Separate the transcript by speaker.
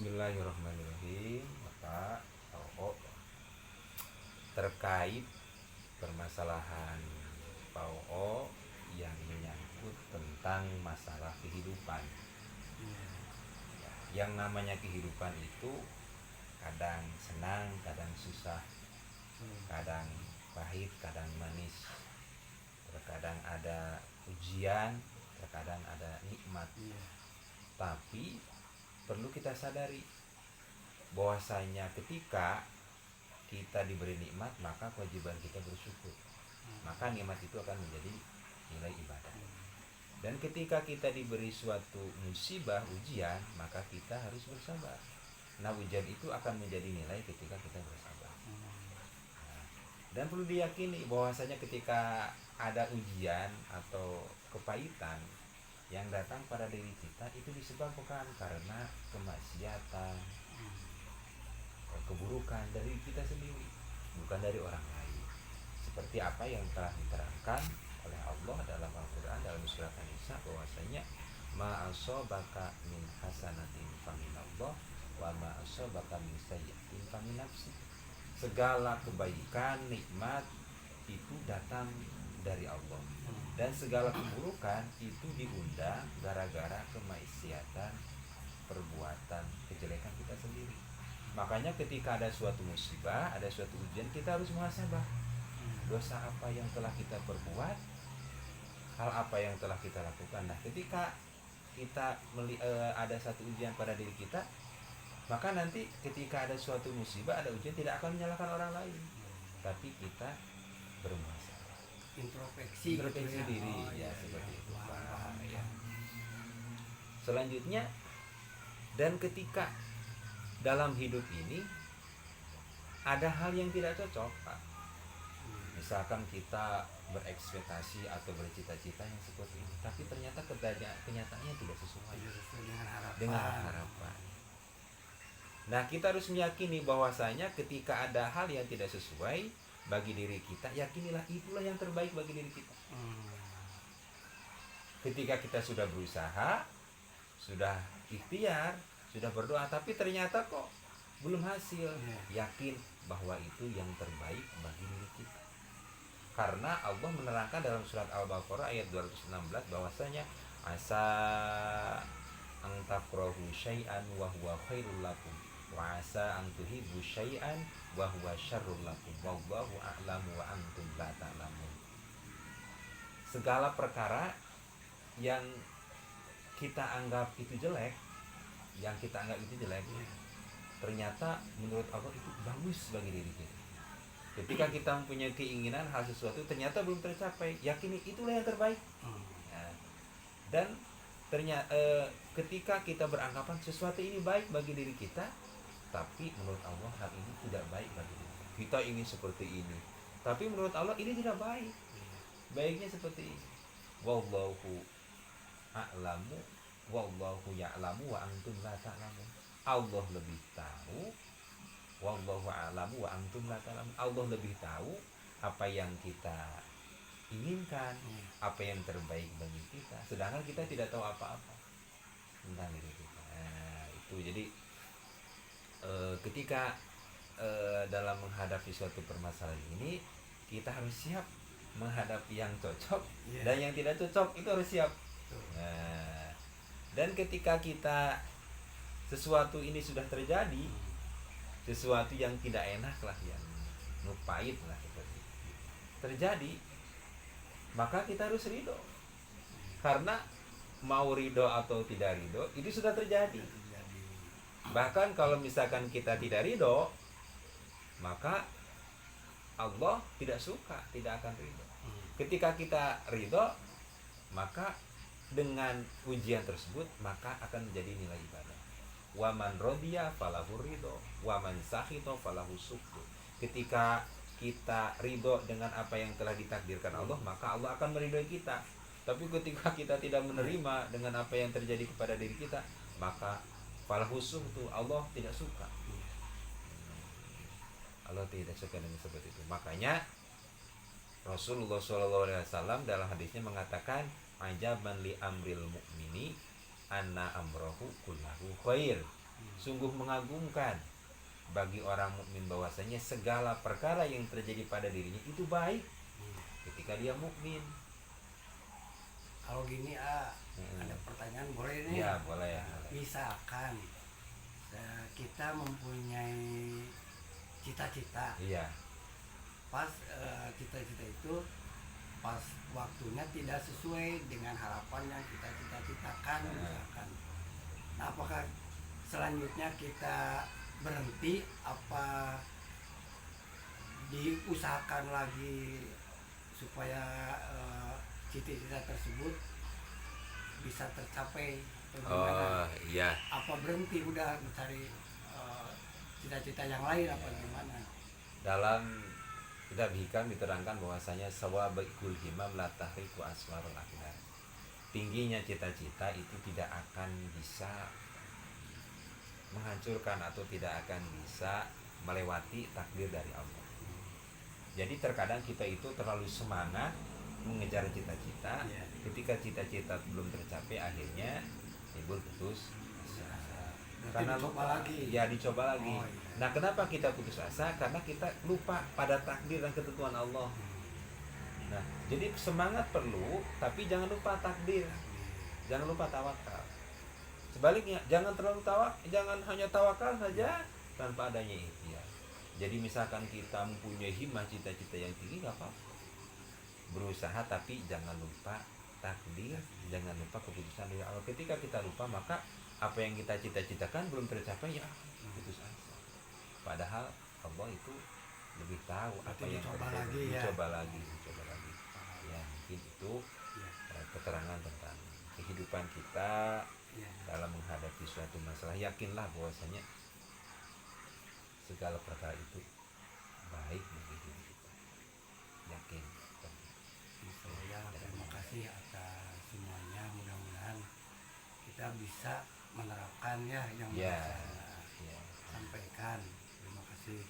Speaker 1: Bismillahirrahmanirrahim. Bapak Pauo, terkait permasalahan Pauo yang menyangkut tentang masalah kehidupan. Yang namanya kehidupan itu kadang senang, kadang susah, kadang pahit, kadang manis, terkadang ada ujian, terkadang ada nikmat. Tapi perlu kita sadari bahwasanya ketika kita diberi nikmat, maka kewajiban kita bersyukur. Maka nikmat itu akan menjadi nilai ibadah. Dan ketika kita diberi suatu musibah, ujian, maka kita harus bersabar. Nah, ujian itu akan menjadi nilai ketika kita bersabar. Dan perlu diyakini bahwasanya ketika ada ujian atau kepahitan yang datang pada diri kita, itu disebabkan karena kemaksiatan, keburukan dari kita sendiri, bukan dari orang lain. Seperti apa yang telah diterangkan oleh Allah dalam Al-Quran dalam surat An-Nisa, bahwasanya ma asabaka min hasanatin faminallah wa ma asabaka min sayyi'atin famin nafsi. Segala kebaikan, nikmat itu datang dari Allah, dan segala keburukan itu diundang gara-gara kemaksiatan, perbuatan kejelekan kita sendiri. Makanya ketika ada suatu musibah, ada suatu ujian, kita harus muhasabah. Dosa apa yang telah kita perbuat, hal apa yang telah kita lakukan. Nah, ketika kita ada satu ujian pada diri kita, maka nanti ketika ada suatu musibah, ada ujian, tidak akan menyalahkan orang lain, tapi kita bermuhasabah, introspeksi diri, seperti itu. Ya. Selanjutnya, dan ketika dalam hidup ini ada hal yang tidak cocok, Pak. Misalkan kita berekspektasi atau bercita-cita yang seperti ini, tapi ternyata kenyataannya tidak sesuai dengan harapan. Nah, kita harus meyakini bahwasanya ketika ada hal yang tidak sesuai bagi diri kita, yakinilah itulah yang terbaik bagi diri kita. Ketika kita sudah berusaha, sudah ikhtiar, sudah berdoa, tapi ternyata kok belum hasil, yakin bahwa itu yang terbaik bagi diri kita. Karena Allah menerangkan dalam surat Al-Baqarah ayat 216 bahwasanya asa an takrahu syai'an wa huwa khairul lakum wa asa an tuhibbu syai'an wa huwa syarrul lakum wallahu a'lamu wa antum la ta'lamun. Segala perkara yang kita anggap itu jelek, ternyata menurut Allah itu bagus bagi diri kita. Ketika kita mempunyai keinginan hal sesuatu ternyata belum tercapai, yakini itulah yang terbaik. Dan ternyata ketika kita beranggapan sesuatu ini baik bagi diri kita, tapi menurut Allah hal ini tidak baik bagi diri kita. Kita ingin seperti ini, tapi menurut Allah ini tidak baik. Baiknya seperti ini. Wallahu a'lamu wallahu ya'lamu wa antum la ta'lamun. Allah lebih tahu, wallahu a'lamu wa antum la ta'lamun. Allah lebih tahu apa yang kita inginkan, apa yang terbaik bagi kita, sedangkan kita tidak tahu apa-apa tentang diri kita. Nah, itu jadi ketika dalam menghadapi suatu permasalahan ini, kita harus siap menghadapi yang cocok dan yang tidak cocok, itu harus siap. Nah, dan ketika kita sesuatu ini sudah terjadi, sesuatu yang tidak enak lah, yang pahit lah seperti itu terjadi, maka kita harus ridho. Karena mau ridho atau tidak ridho itu sudah terjadi. Bahkan kalau misalkan kita tidak ridho, maka Allah tidak suka, tidak akan ridho. Ketika kita ridho, maka dengan ujian tersebut maka akan menjadi nilai ibadah. Wa man radiya falahu ridho, wa man sakhita falahu sukru. Ketika kita ridho dengan apa yang telah ditakdirkan Allah, maka Allah akan meridhoi kita. Tapi ketika kita tidak menerima dengan apa yang terjadi kepada diri kita, maka falahu sukru, Allah tidak suka. Allah tidak suka dengan seperti itu. Makanya Rasulullah SAW dalam hadisnya mengatakan, ajaban li amril mu'mini anna amrohu kullahu khair. Sungguh mengagumkan bagi orang mukmin bahwasanya segala perkara yang terjadi pada dirinya itu baik ketika dia mukmin.
Speaker 2: Kalau gini ada pertanyaan boleh nih?
Speaker 1: Iya boleh.
Speaker 2: Misalkan kita mempunyai cita-cita,
Speaker 1: Iya.
Speaker 2: pas cita-cita itu pas waktunya tidak sesuai dengan harapan yang kita cita-citakan misalkan. Nah, apakah selanjutnya kita berhenti apa diusahakan lagi supaya cita-cita tersebut bisa tercapai atau gimana?
Speaker 1: Iya.
Speaker 2: Apa berhenti udah mencari cita-cita yang lain apa gimana?
Speaker 1: Dalam kitab hikam diterangkan bahwasanya sawabul himam la tahriku aswarul aqdar. Tingginya cita-cita itu tidak akan bisa menghancurkan atau tidak akan bisa melewati takdir dari Allah. Jadi terkadang kita itu terlalu semangat mengejar cita-cita, ketika cita-cita belum tercapai akhirnya timbul putus asa. Karena
Speaker 2: dicoba lagi.
Speaker 1: Ya dicoba lagi. Nah, kenapa kita putus asa? Karena kita lupa pada takdir dan ketentuan Allah. Nah, jadi semangat perlu, tapi jangan lupa takdir. Jangan lupa tawakal. Sebaliknya, jangan hanya tawakal saja tanpa adanya ikhtiar. Jadi misalkan kita mempunyai himmah cita-cita yang tinggi, nggak apa-apa. Berusaha tapi jangan lupa takdir, jangan lupa keputusan dari Allah. Ketika kita lupa, maka apa yang kita cita-citakan belum tercapai, ya putus asa. Padahal Allah itu lebih tahu apa yang terjadi. Dicoba lagi. Ya, mungkin itu keterangan tentang kehidupan kita dalam menghadapi suatu masalah. Yakinlah bahwasanya segala perkara itu baik bagi diri kita. Yakin.
Speaker 2: Terima kasih atas semuanya. Mudah-mudahan kita bisa menerapkan yang saya sampaikan. Terima kasih.